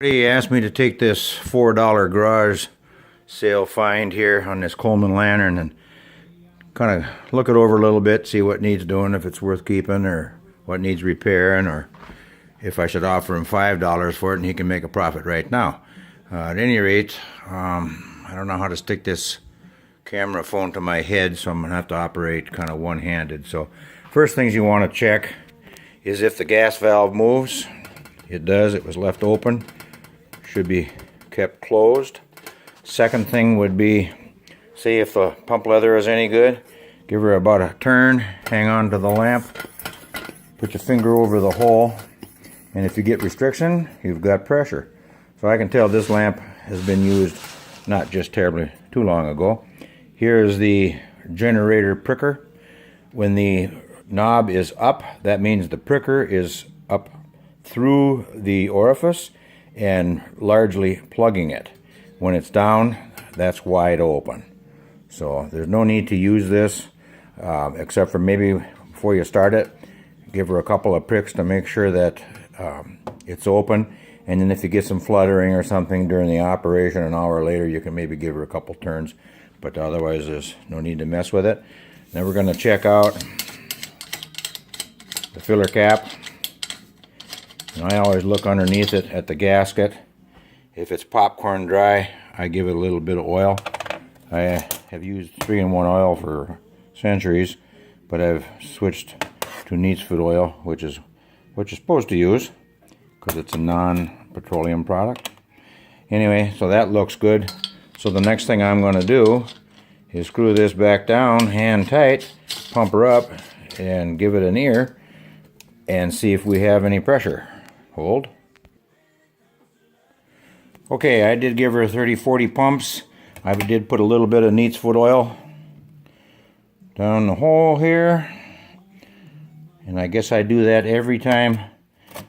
He asked me to take this $4 garage sale find here on this Coleman lantern and kind of look it over a little bit, see what needs doing, if it's worth keeping or what needs repairing, or if I should offer him $5 for it and he can make a profit right now. At any rate, I don't know how to stick this camera phone to my head, so I'm going to have to operate kind of one-handed. So first things you want to check is if the gas valve moves. It does. It was left open. Should be kept closed. Second thing would be, see if the pump leather is any good. Give her about a turn, hang on to the lamp, put your finger over the hole, and if you get restriction, you've got pressure. So I can tell this lamp has been used not just terribly too long ago. Here's the generator pricker. When the knob is up, that means the pricker is up through the orifice and largely plugging it. When it's down, that's wide open. So there's no need to use this, except for maybe before you start it, give her a couple of pricks to make sure that it's open. And then if you get some fluttering or something during the operation, an hour later, you can maybe give her a couple turns. But otherwise, there's no need to mess with it. Then we're going to check out the filler cap. And I always look underneath it at the gasket. If it's popcorn dry, I give it a little bit of oil. I have used 3-in-1 oil for centuries, but I've switched to neat's foot oil, which is what you're supposed to use because it's a non-petroleum product. Anyway, so that looks good. So the next thing I'm going to do is screw this back down, hand tight, pump her up, and give it an ear, and see if we have any pressure. Hold. Okay, I did give her 30-40 pumps. I did put a little bit of neat's foot oil down the hole here. And I guess I do that every time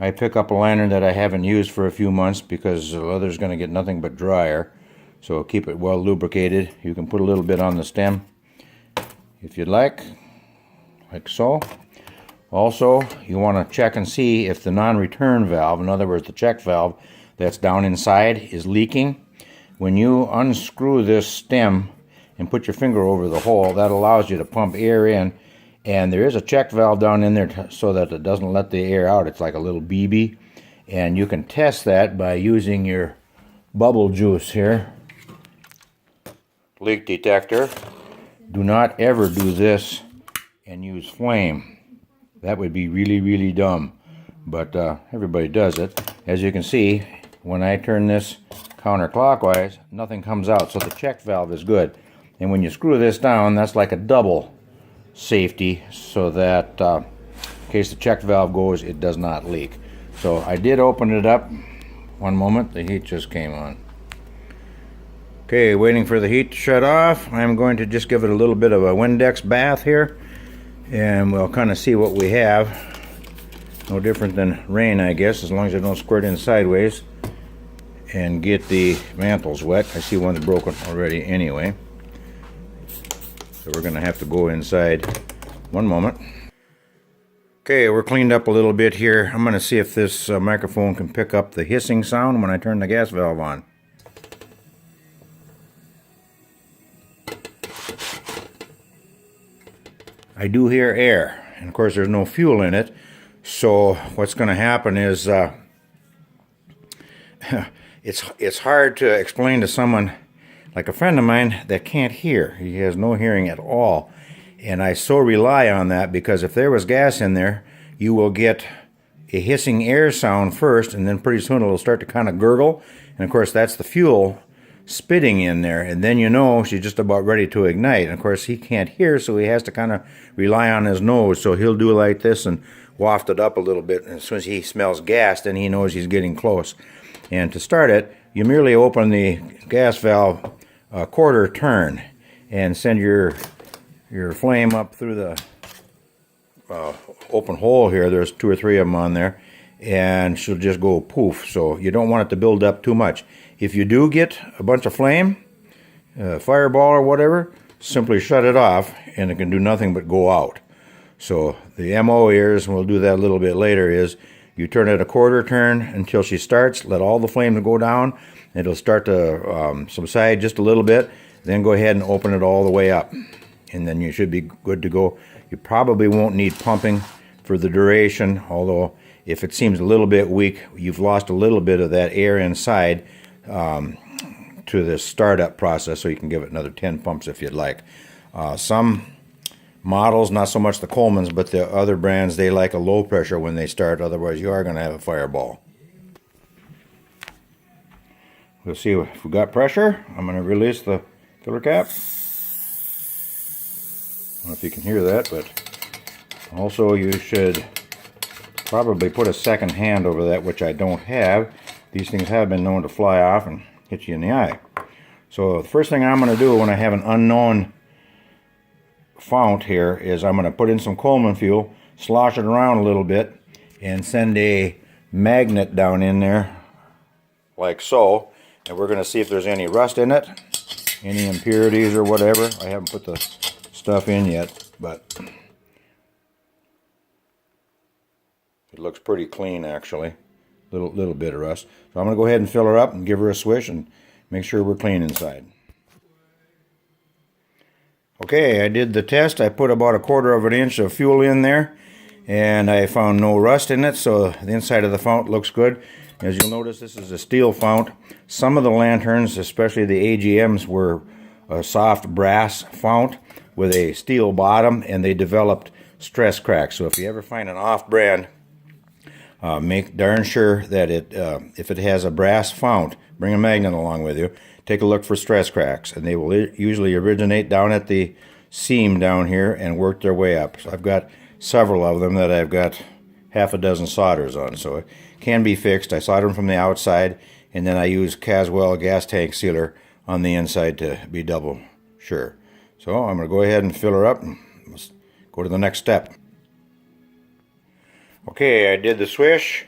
I pick up a lantern that I haven't used for a few months, because the leather's going to get nothing but drier. So keep it well lubricated. You can put a little bit on the stem if you'd like so. Also, you want to check and see if the non-return valve, in other words the check valve that's down inside, is leaking. When you unscrew this stem and put your finger over the hole, that allows you to pump air in, and there is a check valve down in there so that it doesn't let the air out. It's like a little BB, and you can test that by using your bubble juice here. Leak detector. Do not ever do this and use flame. That would be really, really dumb, but everybody does it. As you can see, when I turn this counterclockwise, nothing comes out, so the check valve is good. And when you screw this down, that's like a double safety, so that in case the check valve goes, it does not leak. So I did open it up. One moment, the heat just came on. Okay, waiting for the heat to shut off. I'm going to just give it a little bit of a Windex bath here, and we'll kind of see what we have. No different than rain, I guess, as long as I don't squirt in sideways and get the mantles wet. I see one's broken already anyway. So we're going to have to go inside. One moment. Okay, we're cleaned up a little bit here. I'm going to see if this microphone can pick up the hissing sound when I turn the gas valve on. I do hear air, and of course there's no fuel in it, so what's going to happen is it's hard to explain to someone like a friend of mine that can't hear. He has no hearing at all, and I so rely on that, because if there was gas in there, you will get a hissing air sound first, and then pretty soon it'll start to kind of gurgle, and of course that's the fuel spitting in there, and then you know she's just about ready to ignite. And of course he can't hear, so he has to kind of rely on his nose, so he'll do like this and waft it up a little bit, and as soon as he smells gas, then he knows he's getting close. And to start it, you merely open the gas valve a quarter turn and send your flame up through the open hole here. There's 2 or 3 of them on there, and she'll just go poof. So you don't want it to build up too much. If you do get a bunch of flame, fireball or whatever, simply shut it off, and it can do nothing but go out. So the MO is, and we'll do that a little bit later, is You turn it a quarter turn until she starts. Let all the flame go down. It'll start to subside just a little bit. Then go ahead and open it all the way up. And then you should be good to go. You probably won't need pumping for the duration, although if it seems a little bit weak, you've lost a little bit of that air inside to the startup process, so you can give it another 10 pumps if you'd like. Some models, not so much the Colemans, but the other brands, they like a low pressure when they start, otherwise you are going to have a fireball. We'll see if we got pressure. I'm going to release the filler cap. I don't know if you can hear that, but also you should probably put a second hand over that, which I don't have. These things have been known to fly off and hit you in the eye. So the first thing I'm going to do when I have an unknown fount here is I'm going to put in some Coleman fuel, slosh it around a little bit, and send a magnet down in there like so. And we're going to see if there's any rust in it, any impurities or whatever. I haven't put the stuff in yet, but it looks pretty clean actually. Little bit of rust. So I'm going to go ahead and fill her up and give her a swish and make sure we're clean inside. Okay, I did the test. I put about 1/4 of an inch of fuel in there, and I found no rust in it, so the inside of the fount looks good. As you'll notice, this is a steel fount. Some of the lanterns, especially the AGMs, were a soft brass fount with a steel bottom, and they developed stress cracks. So if you ever find an off-brand, make darn sure that if it has a brass fount, bring a magnet along with you. Take a look for stress cracks, and they will usually originate down at the seam down here and work their way up. So I've got several of them that I've got half a dozen solders on, so it can be fixed. I solder them from the outside, and then I use Caswell gas tank sealer on the inside to be double sure. So I'm going to go ahead and fill her up, and let's go to the next step. Okay, I did the swish,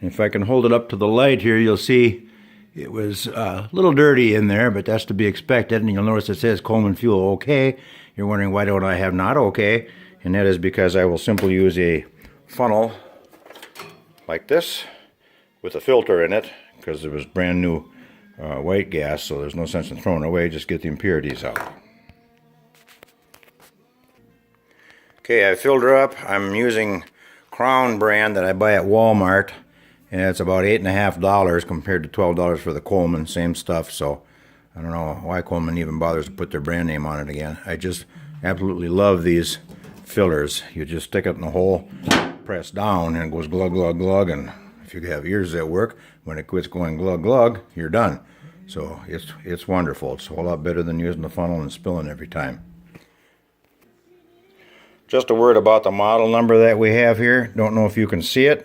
and if I can hold it up to the light here, you'll see it was a little dirty in there, but that's to be expected. And you'll notice it says Coleman fuel okay. You're wondering why don't I have not okay, and that is because I will simply use a funnel like this with a filter in it, because it was brand new white gas, so there's no sense in throwing it away. Just get the impurities out. Okay, I filled her up. I'm using Crown brand that I buy at Walmart, and it's about $8.50 compared to $12 for the Coleman, same stuff. So I don't know why Coleman even bothers to put their brand name on it again. I just absolutely love these fillers. You just stick it in the hole, press down, and it goes glug glug glug, and if you have ears that work, when it quits going glug glug, you're done. So it's wonderful. It's a whole lot better than using the funnel and spilling every time. Just a word about the model number that we have here. Don't know if you can see it,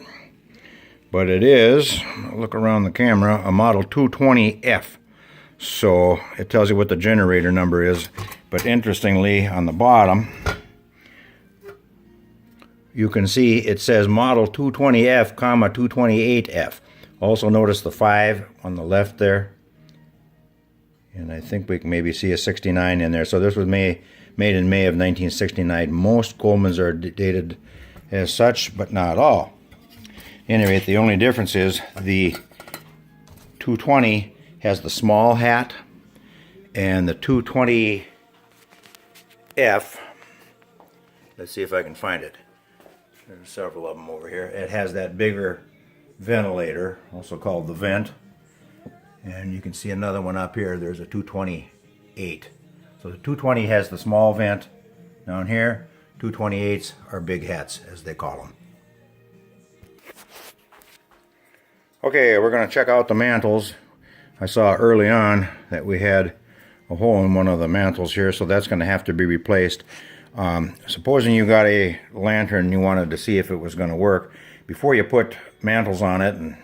but it is, look around the camera, a model 220F. So it tells you what the generator number is. But interestingly, on the bottom, you can see it says model 220F, 228F. Also notice the 5 on the left there. And I think we can maybe see a 69 in there. So this was made in May of 1969. Most Colemans are dated as such, but not all. Anyway, the only difference is the 220 has the small hat, and the 220F, let's see if I can find it. There's several of them over here. It has that bigger ventilator, also called the vent. And you can see another one up here. There's a 228. So the 220 has the small vent down here. 228s are big hats, as they call them. Okay, we're going to check out the mantles. I saw early on that we had a hole in one of the mantles here, so that's going to have to be replaced. Supposing you got a lantern and you wanted to see if it was going to work, before you put mantles on it and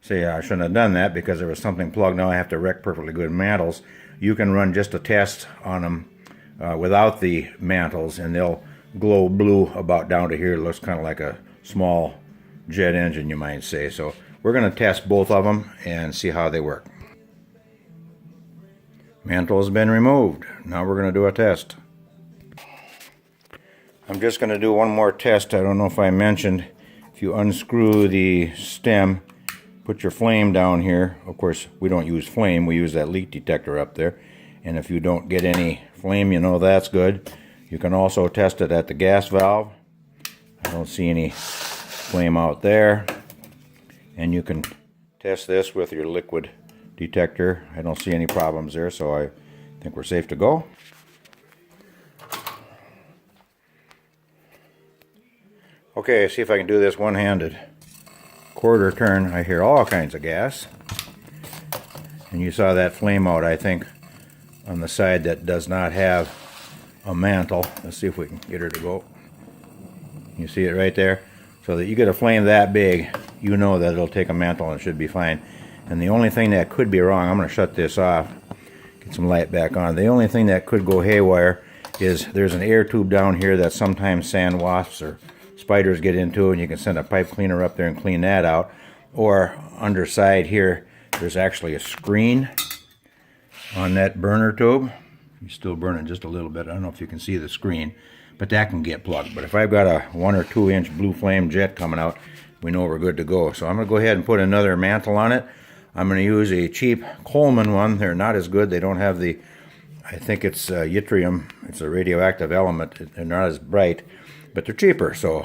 say I shouldn't have done that because there was something plugged, now I have to wreck perfectly good mantles, you can run just a test on them without the mantles, and they'll glow blue about down to here. It looks kind of like a small jet engine, you might say. So we're going to test both of them and see how they work. Mantle has been removed. Now we're going to do a test. I'm just going to do one more test. I don't know if I mentioned if you unscrew the stem, put your flame down here. Of course, we don't use flame, we use that leak detector up there. And if you don't get any flame, you know that's good. You can also test it at the gas valve. I don't see any flame out there. And you can test this with your liquid detector. I don't see any problems there, so I think we're safe to go. Okay, see if I can do this one-handed. Quarter turn, I hear all kinds of gas. And you saw that flame out, I think, on the side that does not have a mantle. Let's see if we can get her to go. You see it right there? So that you get a flame that big, you know that it'll take a mantle and it should be fine. And the only thing that could be wrong, I'm going to shut this off, get some light back on. The only thing that could go haywire is there's an air tube down here that sometimes sand wasps or spiders get into, and you can send a pipe cleaner up there and clean that out. Or underside here, there's actually a screen on that burner tube. You're still burning just a little bit. I don't know if you can see the screen, but that can get plugged. But if I've got a 1 or 2 inch blue flame jet coming out, we know we're good to go. So I'm going to go ahead and put another mantle on it. I'm going to use a cheap Coleman one. They're not as good. They don't have the, I think it's yttrium. It's a radioactive element. They're not as bright, but they're cheaper. So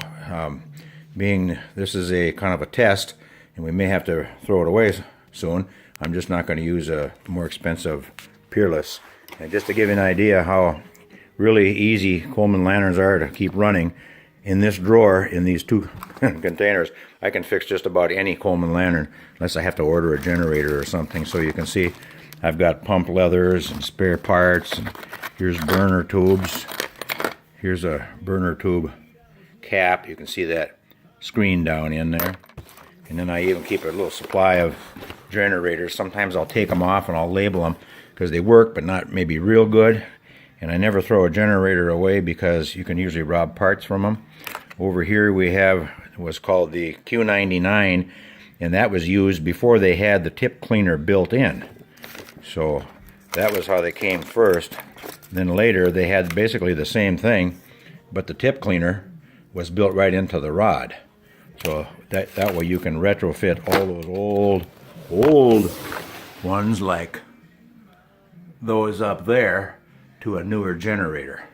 being this is a kind of a test, and we may have to throw it away soon, I'm just not going to use a more expensive Peerless. And just to give you an idea how really easy Coleman lanterns are to keep running, in this drawer, in these 2 containers, I can fix just about any Coleman lantern, unless I have to order a generator or something. So you can see I've got pump leathers and spare parts, and here's burner tubes. Here's a burner tube cap. You can see that screen down in there. And then I even keep a little supply of generators. Sometimes I'll take them off and I'll label them because they work, but not maybe real good. And I never throw a generator away because you can usually rob parts from them. Over here we have what's called the Q99, and that was used before they had the tip cleaner built in. So that was how they came first. Then later they had basically the same thing, but the tip cleaner was built right into the rod. So that way you can retrofit all those old ones like those up there to a newer generator.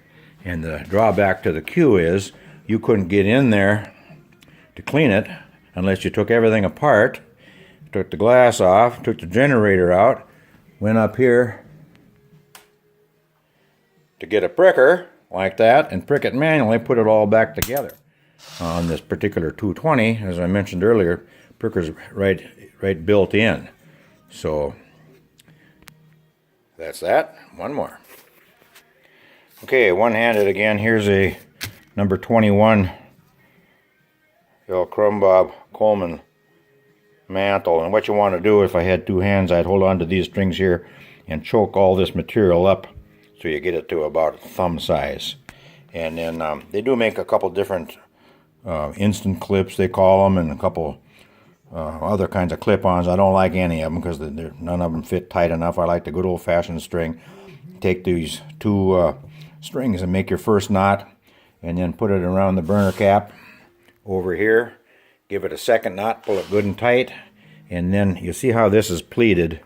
And the drawback to the Q is you couldn't get in there to clean it unless you took everything apart, took the glass off, took the generator out, went up here to get a pricker like that and prick it manually, put it all back together. On this particular 220, as I mentioned earlier, pricker's right built in. So that's that. One more. Okay, one-handed again. Here's a number 21 Chrome Coleman mantle. And what you want to do, if I had 2 hands, I'd hold on to these strings here and choke all this material up so you get it to about thumb size. And then they do make a couple different instant clips, they call them, and a couple other kinds of clip-ons. I don't like any of them because none of them fit tight enough. I like the good old-fashioned string. Take these 2 strings and make your first knot, and then put it around the burner cap over here. Give it a second knot, pull it good and tight, and then you see how this is pleated.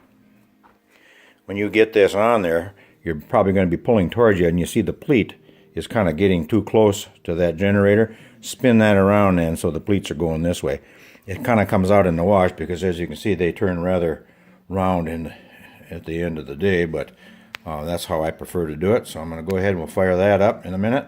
When you get this on there, you're probably going to be pulling towards you, and you see the pleat is kind of getting too close to that generator. Spin that around then so the pleats are going this way. It kind of comes out in the wash because, as you can see, they turn rather round at the end of the day, but that's how I prefer to do it. So I'm going to go ahead and we'll fire that up in a minute.